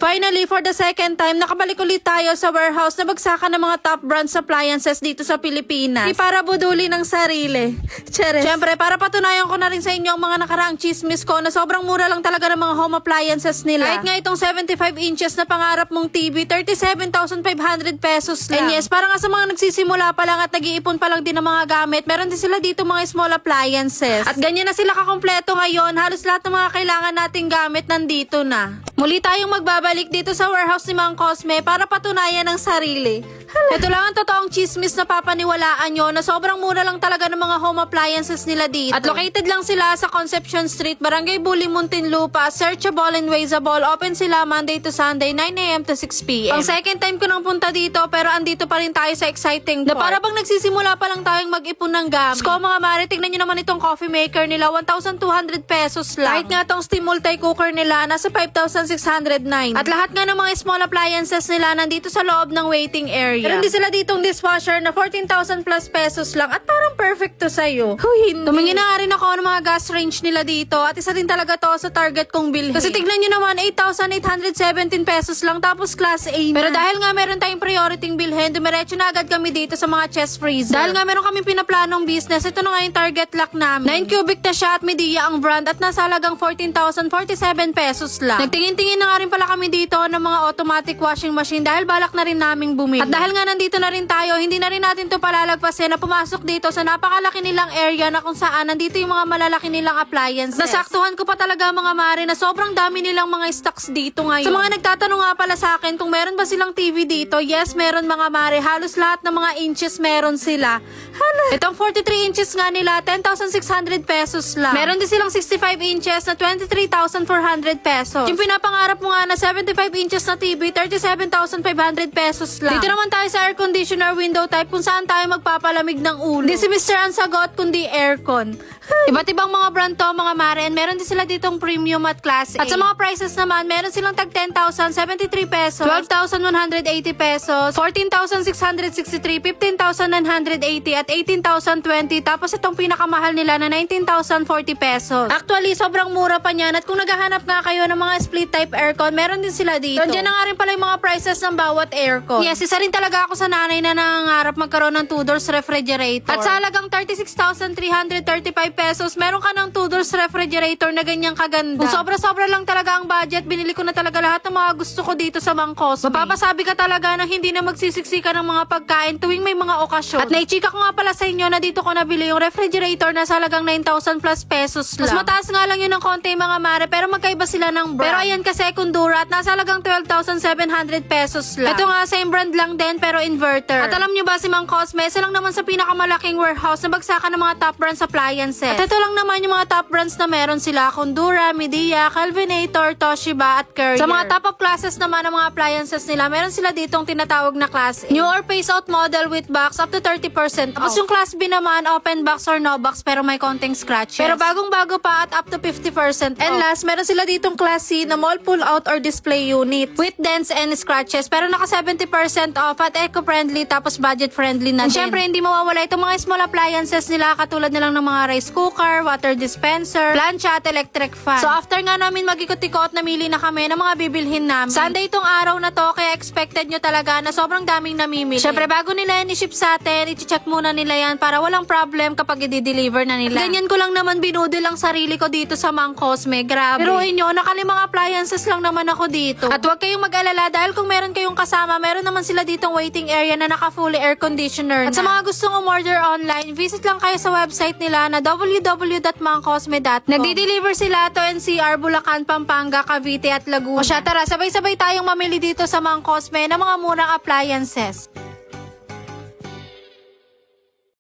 Finally, for the second time, nakabalik ulit tayo sa warehouse na bagsakan ng mga top brands appliances dito sa Pilipinas. Di para buduli ng sarili. Cheres. Siyempre, para patunayan ko na rin sa inyo ang mga nakaraang chismis ko na sobrang mura lang talaga ng mga home appliances nila. Kahit nga itong 75 inches na pangarap mong TV, 37,500 pesos lang. And yes, para nga sa mga nagsisimula pa lang at nag-iipon pa lang din ng mga gamit, meron din sila dito mga small appliances. At ganyan na sila kakompleto ngayon, halos lahat ng mga kailangan nating gamit nandito na. Muli tayong magbabalik dito sa warehouse ni Mang Cosme para patunayan ng sarili. Ito lang ang totoong chismis na papaniwalaan nyo na sobrang mura lang talaga ng mga home appliances nila dito. At located lang sila sa Concepcion Street, Barangay Buli, Muntinlupa. Searchable and wasteable. Open sila Monday to Sunday, 9 a.m. to 6 p.m. Ang second time ko nang punta dito pero andito pa rin tayo sa exciting part. Na para bang nagsisimula pa lang tayong mag-ipon ng gamit. Sko mga mare, tignan nyo naman itong coffee maker nila, 1,200 pesos lang. Kahit nga tong steam multi-cooker nila, nasa 5,609. At lahat nga ng mga small appliances nila nandito sa loob ng waiting area. Meron din sila ditong dishwasher na 14,000 plus pesos lang at parang perfect to sa'yo. Hindi. Tumingin na nga rin ako ng mga gas range nila dito at isa din talaga to sa target kong bilhin. Kasi tignan nyo naman, 8,817 pesos lang tapos class A na. Pero dahil nga meron tayong priority bilhin, dumiretso na agad kami dito sa mga chest freezer. Dahil nga meron kami pinaplanong business, ito na nga yung target lock namin. 9 cubic na siya at Midea ang brand at nasa halagang 14,047 pesos lang. Nagtingin-tingin na nga rin pala kami dito ng mga automatic washing machine dahil balak na rin naming bumili. At dahil nga nandito na rin tayo, hindi na rin natin to palalagpasin na pumasok dito sa napakalaki nilang area na kung saan nandito yung mga malalaki nilang appliances. Nasaktuhan ko pa talaga mga mare na sobrang dami nilang mga stocks dito ngayon. Sa mga nagtatanong nga pala sa akin kung meron ba silang TV dito, yes, meron mga mare. Halos lahat ng mga inches meron sila. Itong 43 inches nga nila, 10,600 pesos lang. Meron din silang 65 inches na 23,400 pesos. Yung pinapangarap mo nga na 75 inches na TV, 37,500 pesos lang. Dito naman tayo sa air conditioner window type kung saan tayo magpapalamig ng ulo. Hindi si Mr. ang sagot kundi aircon. Iba't ibang mga brand to mga mare, and meron din sila ditong premium at class A. At sa mga prices naman, meron silang tag 10,073 pesos, 12,180 pesos, 14,663, 15,980 at 18,020. Tapos itong pinakamahal nila na 19,040 pesos. Actually, sobrang mura pa niyan. At kung naghahanap nga kayo ng mga split type aircon, meron din sila dito. So, dyan na nga rin pala yung mga prices ng bawat aircon. Yes, isa rin talaga ako sa nanay na nangangarap magkaroon ng 2-doors refrigerator. At sa halagang 36,335 pesos, meron ka ng 2-doors refrigerator na ganyang kaganda. Kung sobra-sobra lang talaga ang budget, binili ko na talaga lahat ng mga gusto ko dito sa Mang Cosme. Mapapasabi ka talaga na hindi na magsisiksika ng mga pagkain tuwing may mga okasyon. At naichika ko nga pala sa inyo na dito ko nabili yung refrigerator na sa halagang 9,000 plus pesos lang. Mas mataas nga lang yun ng konti mga mare, pero magkaiba sila ng brand. Pero ayan kasi Kundura at nasa halagang 12,700 pesos lang. Ito nga, same brand lang din pero inverter. At alam nyo ba si Mang Cosme, isa lang naman sa pinakamalaking warehouse na bagsakan ng mga top brands appliances. At ito lang naman yung mga top brands na meron sila: Kundura, Midea, Kelvinator, Toshiba at Courier. Sa mga top of classes naman ng mga appliances nila, meron sila ditong tinatawag na class A. New or phase out model with box up to 30% off. Tapos yung class B naman, open box or no box pero may konting scratches. Pero bagong-bago pa at up to 50% off. And last, meron sila ditong class C na mall pull out or display unit with dents and scratches pero naka 70% off at eco-friendly tapos budget-friendly na din. Siyempre, hindi mawawala itong mga small appliances nila katulad na lang ng mga rice cooker, water dispenser, plancha at electric fan. So after nga namin mag-ikot-ikot, namili na kami ng mga bibilhin namin. Sunday itong araw na to kaya expected nyo talaga na sobrang daming namimili. Siyempre, bago nila yan i-ship sa atin, i-check muna nila yan para walang problem kapag i-deliver na nila. Ganyan ko lang naman binudil ang sarili ko dito sa Mang Cosme. Grabe. Pero inyo, nakalimang appliances lang naman ako dito. At huwag kayong mag-alala dahil kung meron kayong kasama, meron naman sila ditong waiting area na naka-fully air conditioner na. At sa mga gustong umorder online, visit lang kayo sa website nila na www.mangcosme.com. Nagdi-deliver sila to NCR, Bulacan, Pampanga, Cavite at Laguna. O siya, tara, sabay-sabay tayong mamili dito sa Mang Cosme ng mga murang appliances.